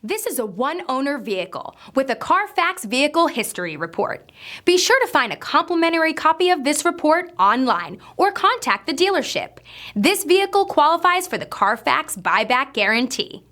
This is a one-owner vehicle with a CARFAX Vehicle History Report. Be sure to find a complimentary copy of this report online or contact the dealership. This vehicle qualifies for the CARFAX Buyback Guarantee.